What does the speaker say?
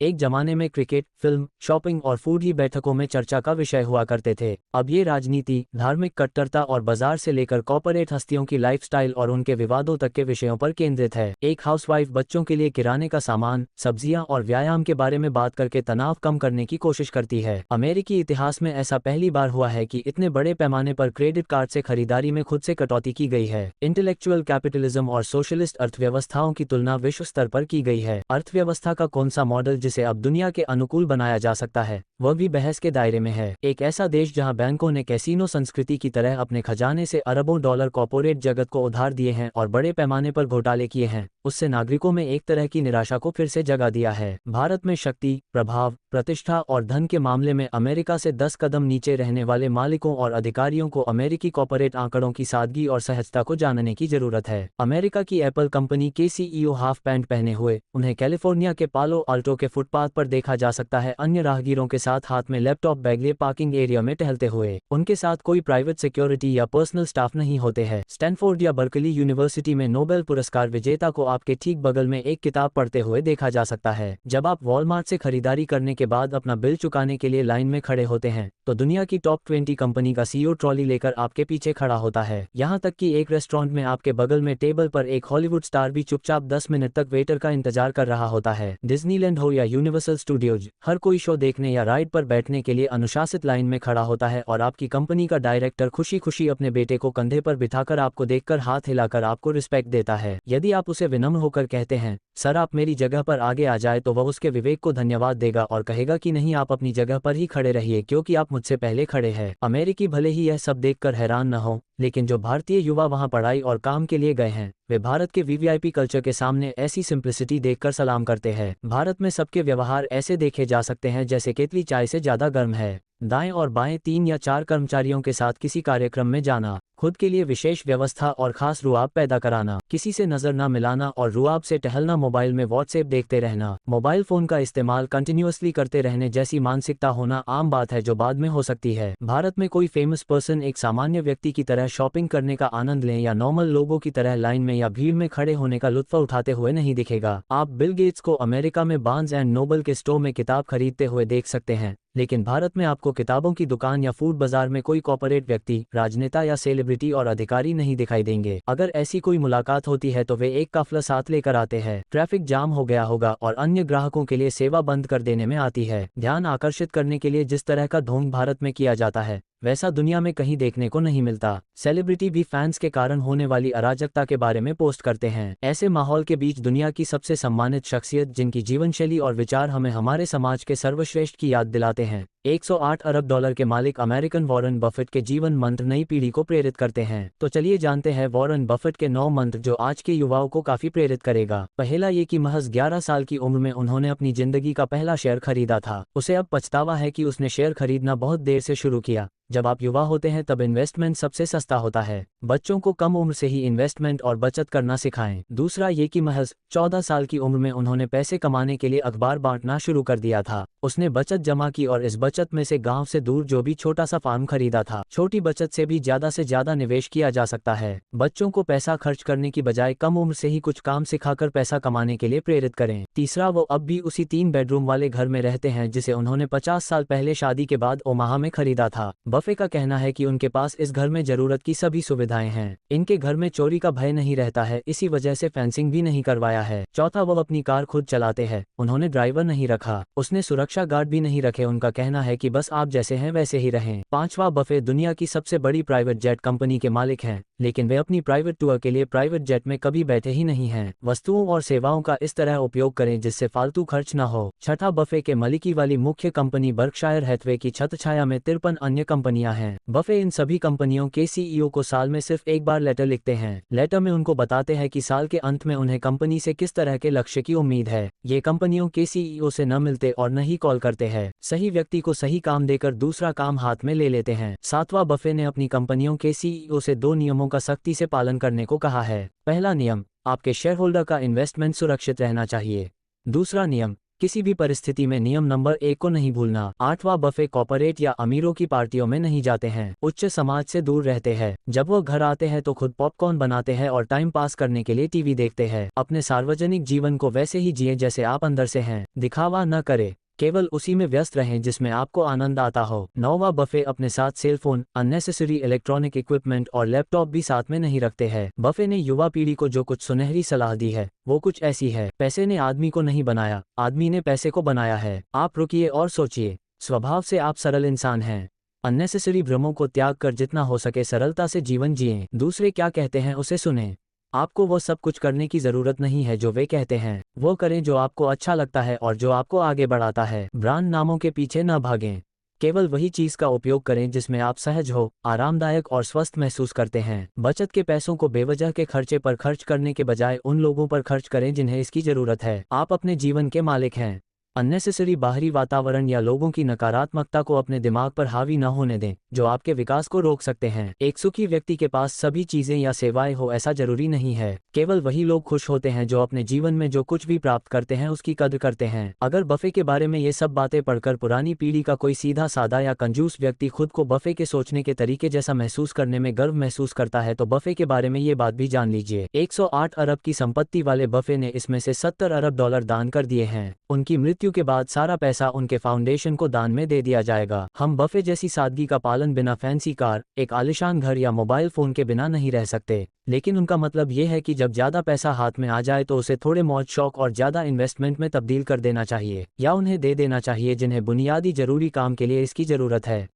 एक जमाने में क्रिकेट, फिल्म, शॉपिंग और फूड ही बैठकों में चर्चा का विषय हुआ करते थे। अब ये राजनीति, धार्मिक कट्टरता और बाजार से लेकर कॉर्पोरेट हस्तियों की लाइफस्टाइल और उनके विवादों तक के विषयों पर केंद्रित है। एक हाउसवाइफ बच्चों के लिए किराने का सामान, सब्जियां और व्यायाम के बारे में बात करके तनाव कम करने की कोशिश करती है। अमेरिकी इतिहास में ऐसा पहली बार हुआ है कि इतने बड़े पैमाने पर क्रेडिट कार्ड से खरीदारी में खुद से कटौती की गई है। इंटेलेक्चुअल कैपिटलिज्म और सोशलिस्ट अर्थव्यवस्थाओं की तुलना विश्व स्तर पर की गई है। अर्थव्यवस्था का कौन सा मॉडल जिसे अब दुनिया के अनुकूल बनाया जा सकता है, वह भी बहस के दायरे में है। एक ऐसा देश जहां बैंकों ने कैसीनो संस्कृति की तरह अपने खजाने से अरबों डॉलर कॉर्पोरेट जगत को उधार दिए हैं और बड़े पैमाने पर घोटाले किए हैं, उससे नागरिकों में एक तरह की निराशा को फिर से जगा दिया है। भारत में शक्ति, प्रभाव, प्रतिष्ठा और धन के मामले में अमेरिका से 10 कदम नीचे रहने वाले मालिकों और अधिकारियों को अमेरिकी कॉर्पोरेट आंकड़ों की सादगी और सहजता को जानने की जरूरत है। अमेरिका की एप्पल कंपनी के सीईओ हाफ पैंट पहने हुए उन्हें कैलिफोर्निया के पालो अल्टो के फुटपाथ पर देखा जा सकता है, अन्य राहगीरों के साथ हाथ में लैपटॉप बैग लिए पार्किंग एरिया में टहलते हुए। उनके साथ कोई प्राइवेट सिक्योरिटी या पर्सनल स्टाफ नहीं होते हैं। स्टैनफोर्ड या बर्कली यूनिवर्सिटी में नोबेल पुरस्कार विजेता को आपके ठीक बगल में एक किताब पढ़ते हुए देखा जा सकता है। जब आप वॉलमार्ट से खरीदारी करने के बाद अपना बिल चुकाने के लिए लाइन में खड़े होते हैं, तो दुनिया की टॉप 20 कंपनी का सीईओ ट्रॉली लेकर आपके पीछे खड़ा होता है। यहाँ तक कि एक रेस्टोरेंट में आपके बगल में टेबल पर एक हॉलीवुड स्टार भी चुपचाप 10 मिनट तक वेटर का इंतजार कर रहा होता है। डिज्नीलैंड हो या यूनिवर्सल स्टूडियोज, हर कोई शो देखने या राइड पर बैठने के लिए अनुशासित लाइन में खड़ा होता है और आपकी कंपनी का डायरेक्टर खुशी खुशी अपने बेटे को कंधे पर बिठाकर आपको देखकर हाथ हिलाकर आपको रिस्पेक्ट देता है। यदि आप उसे विनम्र होकर कहते हैं, सर आप मेरी जगह पर आगे आ जाए, तो वह उसके विवेक को धन्यवाद देगा और कहेगा कि नहीं, आप अपनी जगह पर ही खड़े रहिए क्योंकि आप मुझसे पहले खड़े हैं। अमेरिकी भले ही यह सब देखकर हैरान न हो, लेकिन जो भारतीय युवा वहां पढ़ाई और काम के लिए गए हैं, वे भारत के वीवीआईपी कल्चर के सामने ऐसी सिंप्लिसिटी देखकर सलाम करते हैं। भारत में सबके व्यवहार ऐसे देखे जा सकते हैं जैसे केतली चाय से ज्यादा गर्म है। दाएं और बाएं 3 या 4 कर्मचारियों के साथ किसी कार्यक्रम में जाना, खुद के लिए विशेष व्यवस्था और खास रुआब पैदा कराना, किसी से नजर न मिलाना और रुआब से टहलना, मोबाइल में व्हाट्सएप देखते रहना, मोबाइल फोन का इस्तेमाल कंटिन्यूअसली करते रहने जैसी मानसिकता होना आम बात है जो बाद में हो सकती है। भारत में कोई फेमस पर्सन एक सामान्य व्यक्ति की तरह शॉपिंग करने का आनंद लें या नॉर्मल लोगों की तरह लाइन में या भीड़ में खड़े होने का लुत्फ उठाते हुए नहीं दिखेगा। आप बिल गेट्स को अमेरिका में बार्न्स एंड नोबल के स्टोर में किताब खरीदते हुए देख सकते हैं, लेकिन भारत में आपको किताबों की दुकान या फूड बाजार में कोई कॉर्पोरेट व्यक्ति, राजनेता या सेलिब्रिटी और अधिकारी नहीं दिखाई देंगे। अगर ऐसी कोई मुलाकात होती है तो वे एक काफिला साथ लेकर आते हैं। ट्रैफिक जाम हो गया होगा और अन्य ग्राहकों के लिए सेवा बंद कर देने में आती है। ध्यान आकर्षित करने के लिए जिस तरह का ढोंग भारत में किया जाता है, वैसा दुनिया में कहीं देखने को नहीं मिलता। सेलिब्रिटी भी फैंस के कारण होने वाली अराजकता के बारे में पोस्ट करते हैं। ऐसे माहौल के बीच दुनिया की सबसे सम्मानित शख्सियत, जिनकी जीवन शैली और विचार हमें हमारे समाज के सर्वश्रेष्ठ की याद दिलाते हैं, 108 अरब डॉलर के मालिक अमेरिकन वॉरेन बफेट के जीवन मंत्र नई पीढ़ी को प्रेरित करते हैं। तो चलिए जानते हैं वॉरेन बफेट के 9 मंत्र जो आज के युवाओं को काफी प्रेरित करेगा। पहला ये कि महज 11 साल की उम्र में उन्होंने अपनी जिंदगी का पहला शेयर खरीदा था। उसे अब पछतावा है कि उसने शेयर खरीदना बहुत देर से शुरू किया। जब आप युवा होते हैं तब इन्वेस्टमेंट सबसे सस्ता होता है। बच्चों को कम उम्र से ही इन्वेस्टमेंट और बचत करना सिखाएं। दूसरा ये कि महज 14 साल की उम्र में उन्होंने पैसे कमाने के लिए अखबार बांटना शुरू कर दिया था। उसने बचत जमा की और इस बचत में से गांव से दूर जो भी छोटा सा फार्म खरीदा था। छोटी बचत से भी ज्यादा निवेश किया जा सकता है। बच्चों को पैसा खर्च करने की बजाय कम उम्र से ही कुछ काम सिखाकर पैसा कमाने के लिए प्रेरित करें। तीसरा, वो अब भी उसी 3 बेडरूम वाले घर में रहते हैं जिसे उन्होंने 50 साल पहले शादी के बाद ओमाहा में खरीदा था। बफे का कहना है कि उनके पास इस घर में जरूरत की सभी सुविधाएं हैं। इनके घर में चोरी का भय नहीं रहता है, इसी वजह से फेंसिंग भी नहीं करवाया है। चौथा, वह अपनी कार खुद चलाते हैं। उन्होंने ड्राइवर नहीं रखा, उसने सुरक्षा गार्ड भी नहीं रखे। उनका कहना है कि बस आप जैसे हैं वैसे ही रहें। पांचवा, बफे दुनिया की सबसे बड़ी प्राइवेट जेट कंपनी के मालिक हैं, लेकिन वे अपनी प्राइवेट टूर के लिए प्राइवेट जेट में कभी बैठे ही नहीं हैं। वस्तुओं और सेवाओं का इस तरह उपयोग करें जिससे फालतू खर्च न हो। छठा, बफे के मलिकी वाली मुख्य कंपनी बर्कशायर हैथवे की छत्रछाया में 53 अन्य कंपनियां हैं। बफे इन सभी कंपनियों के सीईओ को साल में सिर्फ एक बार लेटर लिखते हैं। लेटर में उनको बताते हैं कि साल के अंत में उन्हें कंपनी से किस तरह के लक्ष्य की उम्मीद है। ये कंपनियों के सीईओ से न मिलते और न ही कॉल करते हैं। सही व्यक्ति को सही काम देकर दूसरा काम हाथ में ले लेते हैं। सातवां, बफे ने अपनी कंपनियों के सीईओ से 2 नियमों का सख्ती से पालन करने को कहा है। पहला नियम, आपके शेयर होल्डर का इन्वेस्टमेंट सुरक्षित रहना चाहिए। दूसरा नियम, किसी भी परिस्थिति में नियम नंबर 1 को नहीं भूलना। 8वां, बफे कॉर्पोरेट या अमीरों की पार्टियों में नहीं जाते हैं, उच्च समाज से दूर रहते हैं। जब वो घर आते हैं तो खुद पॉपकॉर्न बनाते हैं और टाइम पास करने के लिए टीवी देखते हैं। अपने सार्वजनिक जीवन को वैसे ही जिए जैसे आप अंदर से हैं, दिखावा न करें, केवल उसी में व्यस्त रहें जिसमें आपको आनंद आता हो। 9वां, बफे अपने साथ सेलफोन, अननेसेसरी इलेक्ट्रॉनिक इक्विपमेंट और लैपटॉप भी साथ में नहीं रखते हैं। बफे ने युवा पीढ़ी को जो कुछ सुनहरी सलाह दी है वो कुछ ऐसी है: पैसे ने आदमी को नहीं बनाया, आदमी ने पैसे को बनाया है। आप रुकिए और सोचिए, स्वभाव से आप सरल इंसान हैं। अननेसेसरी भ्रमों को त्याग कर जितना हो सके सरलता से जीवन जिएं। दूसरे क्या कहते हैं उसे सुनें। आपको वो सब कुछ करने की जरूरत नहीं है जो वे कहते हैं। वो करें जो आपको अच्छा लगता है और जो आपको आगे बढ़ाता है। ब्रांड नामों के पीछे न भागें, केवल वही चीज का उपयोग करें जिसमें आप सहज हो, आरामदायक और स्वस्थ महसूस करते हैं। बचत के पैसों को बेवजह के खर्चे पर खर्च करने के बजाय उन लोगों पर खर्च करें जिन्हें इसकी जरूरत है। आप अपने जीवन के मालिक हैं। अननेसेसरी बाहरी वातावरण या लोगों की नकारात्मकता को अपने दिमाग पर हावी न होने दें, जो आपके विकास को रोक सकते हैं। एक सुखी व्यक्ति के पास सभी चीजें या सेवाएं हो ऐसा जरूरी नहीं है। केवल वही लोग खुश होते हैं जो अपने जीवन में जो कुछ भी प्राप्त करते हैं उसकी कद्र करते हैं। अगर बफे के बारे में ये सब बातें पढ़कर पुरानी पीढ़ी का कोई सीधा साधा या कंजूस व्यक्ति खुद को बफे के सोचने के तरीके जैसा महसूस करने में गर्व महसूस करता है तो बफे के बारे में ये बात भी जान लीजिए। 108 अरब की संपत्ति वाले बफे ने इसमें से 70 अरब डॉलर दान कर दिए हैं। उनकी मृत्यु के बाद सारा पैसा उनके फाउंडेशन को दान में दे दिया जाएगा। हम बफे जैसी सादगी का पालन बिना फैंसी कार, एक आलिशान घर या मोबाइल फोन के बिना नहीं रह सकते। लेकिन उनका मतलब ये है कि जब ज्यादा पैसा हाथ में आ जाए तो उसे थोड़े मौज शौक और ज्यादा इन्वेस्टमेंट में तब्दील कर देना चाहिए, या उन्हें दे देना चाहिए जिन्हें बुनियादी जरूरी काम के लिए इसकी जरूरत है।